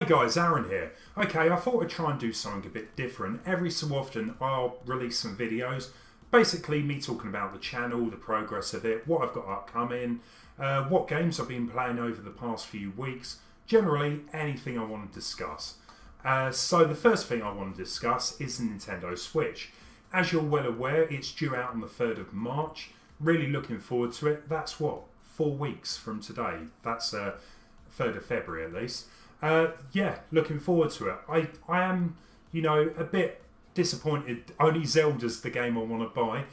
Hey guys, Aaron here. Okay, I thought I'd try and do something a bit different. Every so often I'll release some videos, basically me talking about the channel, the progress of it, what I've got upcoming, what games I've been playing over the past few weeks, generally anything I want to discuss. So the first thing I want to discuss is the Nintendo Switch. As you're well aware, it's due out on the 3rd of March. Really looking forward to it. That's what, 4 weeks from today. That's 3rd of February at least. Yeah, looking forward to it. I am, a bit disappointed. Only Zelda's the game I want to buy.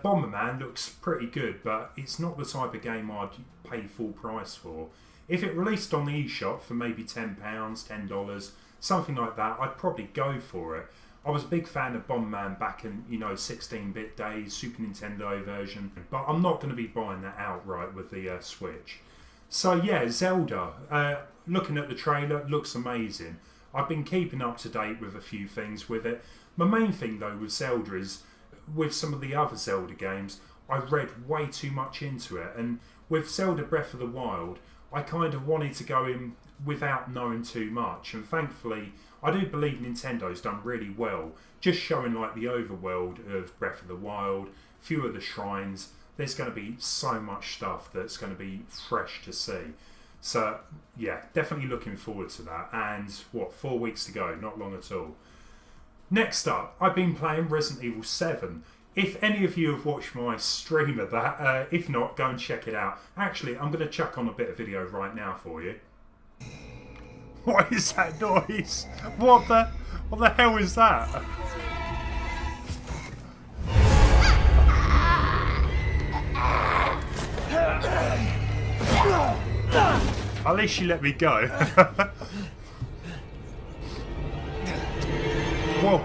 Bomberman looks pretty good, but it's not the type of game I'd pay full price for. If it released on the eShop for maybe £10, $10, something like that, I'd probably go for it. I was a big fan of Bomberman back in, 16-bit days, Super Nintendo version, but I'm not going to be buying that outright with the Switch. So yeah, Zelda, looking at the trailer, looks amazing. I've been keeping up to date with a few things with it. My main thing though with Zelda is, with some of the other Zelda games, I read way too much into it, and with Zelda Breath of the Wild, I kind of wanted to go in without knowing too much, and thankfully I do believe Nintendo's done really well, just showing like the overworld of Breath of the Wild, few of the shrines. There's going to be so much stuff that's going to be fresh to see. So yeah, definitely looking forward to that. And 4 weeks to go, not long at all. Next up, I've been playing Resident Evil 7. If any of you have watched my stream of that, if not, go and check it out. Actually, I'm going to chuck on a bit of video right now for you. What is that noise? What the hell is that? At least she let me go. Whoa.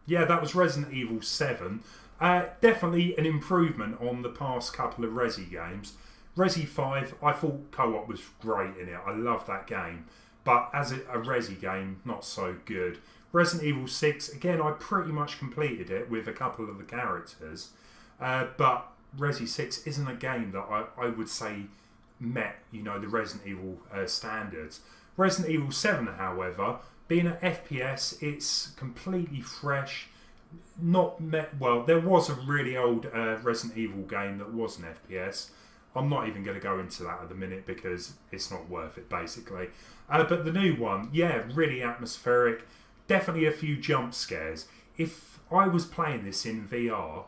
Yeah, that was Resident Evil 7. Definitely an improvement on the past couple of Resi games. Resi 5, I thought co-op was great in it. I love that game. But as a Resi game, not so good. Resident Evil 6, again, I pretty much completed it with a couple of the characters. But Resi 6 isn't a game that I would say met, the Resident Evil standards. Resident Evil 7, however, being an FPS, it's completely fresh. There was a really old Resident Evil game that was an FPS. I'm not even going to go into that at the minute because it's not worth it, basically. But the new one, yeah, really atmospheric. Definitely a few jump scares. If I was playing this in VR,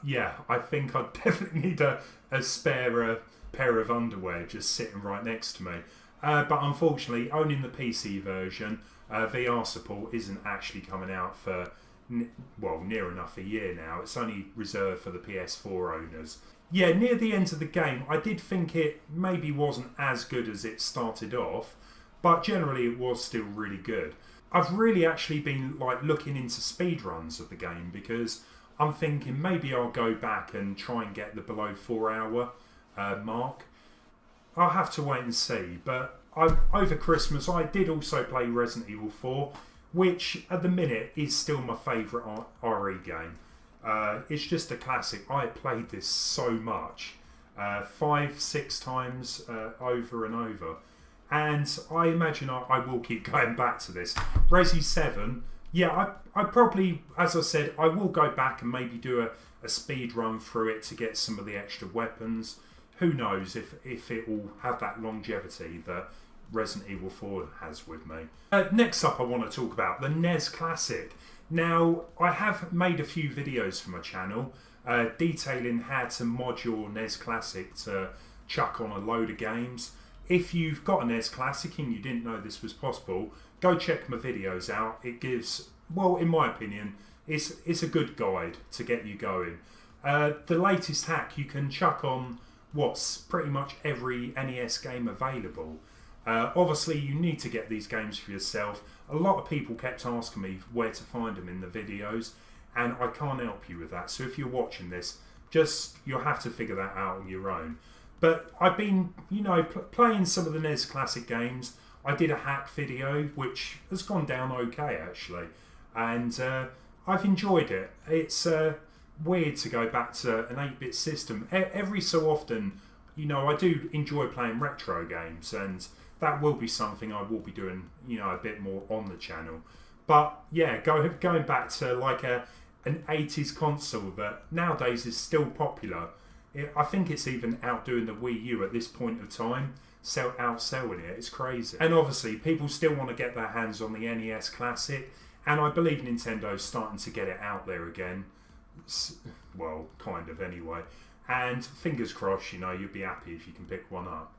yeah, I think I'd definitely need a spare pair of underwear just sitting right next to me. But unfortunately, owning the PC version, VR support isn't actually coming out for, near enough a year now. It's only reserved for the PS4 owners. Yeah, near the end of the game, I did think it maybe wasn't as good as it started off, but generally it was still really good. I've really actually been looking into speedruns of the game because I'm thinking maybe I'll go back and try and get the below 4 hour mark. I'll have to wait and see, but over Christmas I did also play Resident Evil 4, which at the minute is still my favourite RE game. It's just a classic. I played this so much, 5-6 times over and over, and I imagine I will keep going back to this. Resi 7, yeah, I probably, as I said, I will go back and maybe do a speed run through it to get some of the extra weapons. Who knows if it will have that longevity that Resident Evil 4 has with me. Next up I want to talk about the NES Classic. Now, I have made a few videos for my channel detailing how to mod your NES Classic to chuck on a load of games. If you've got a NES Classic and you didn't know this was possible, go check my videos out. It gives, in my opinion, it's a good guide to get you going. The latest hack, you can chuck on what's pretty much every NES game available. Obviously, you need to get these games for yourself. A lot of people kept asking me where to find them in the videos, and I can't help you with that. So if you're watching this, you'll have to figure that out on your own. But I've been, playing some of the NES Classic games. I did a hack video, which has gone down okay, actually. And I've enjoyed it. It's weird to go back to an 8-bit system. Every so often, you know, I do enjoy playing retro games, and that will be something I will be doing, you know, a bit more on the channel. But yeah, going back to like an 80s console that nowadays is still popular. I think it's even outdoing the Wii U at this point of time, outselling it. It's crazy. And obviously, people still want to get their hands on the NES Classic, and I believe Nintendo's starting to get it out there again. Well, kind of anyway. And fingers crossed, you know, you'll be happy if you can pick one up.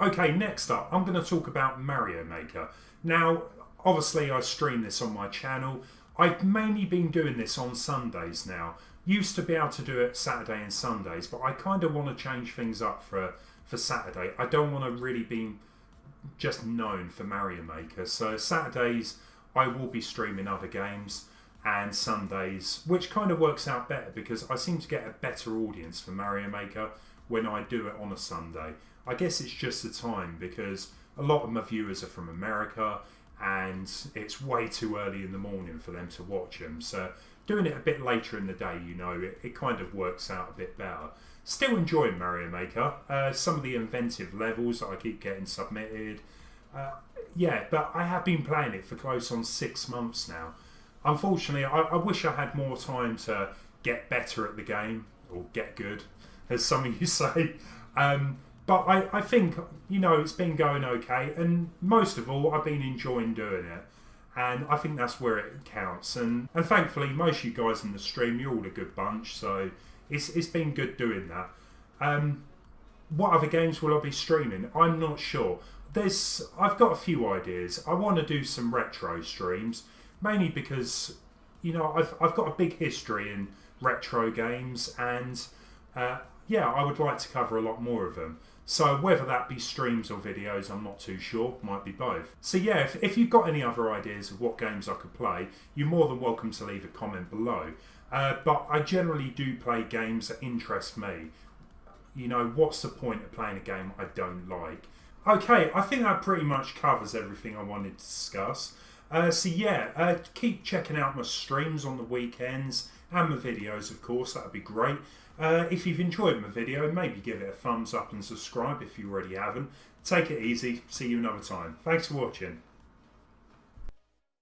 Okay, next up, I'm going to talk about Mario Maker. Now, obviously, I stream this on my channel. I've mainly been doing this on Sundays now. Used to be able to do it Saturday and Sundays, but I kind of want to change things up for Saturday. I don't want to really be just known for Mario Maker. So Saturdays, I will be streaming other games, and Sundays, which kind of works out better because I seem to get a better audience for Mario Maker when I do it on a Sunday. I guess it's just the time because a lot of my viewers are from America and it's way too early in the morning for them to watch them. So doing it a bit later in the day, you know, it kind of works out a bit better. Still enjoying Mario Maker. Some of the inventive levels that I keep getting submitted. Yeah, but I have been playing it for close on 6 months now. Unfortunately, I wish I had more time to get better at the game, or get good, as some of you say. But I think, you know, it's been going okay, and most of all, I've been enjoying doing it. And I think that's where it counts. And thankfully, most of you guys in the stream, you're all a good bunch, so it's been good doing that. What other games will I be streaming? I'm not sure. I've got a few ideas. I want to do some retro streams, mainly because, you know, I've got a big history in retro games, and yeah, I would like to cover a lot more of them. So whether that be streams or videos, I'm not too sure. Might be both. So yeah, if you've got any other ideas of what games I could play, you're more than welcome to leave a comment below. But I generally do play games that interest me. You know, what's the point of playing a game I don't like? Okay, I think that pretty much covers everything I wanted to discuss. So yeah, keep checking out my streams on the weekends and my videos, of course. That would be great. If you've enjoyed my video, maybe give it a thumbs up and subscribe if you already haven't. Take it easy. See you another time. Thanks for watching.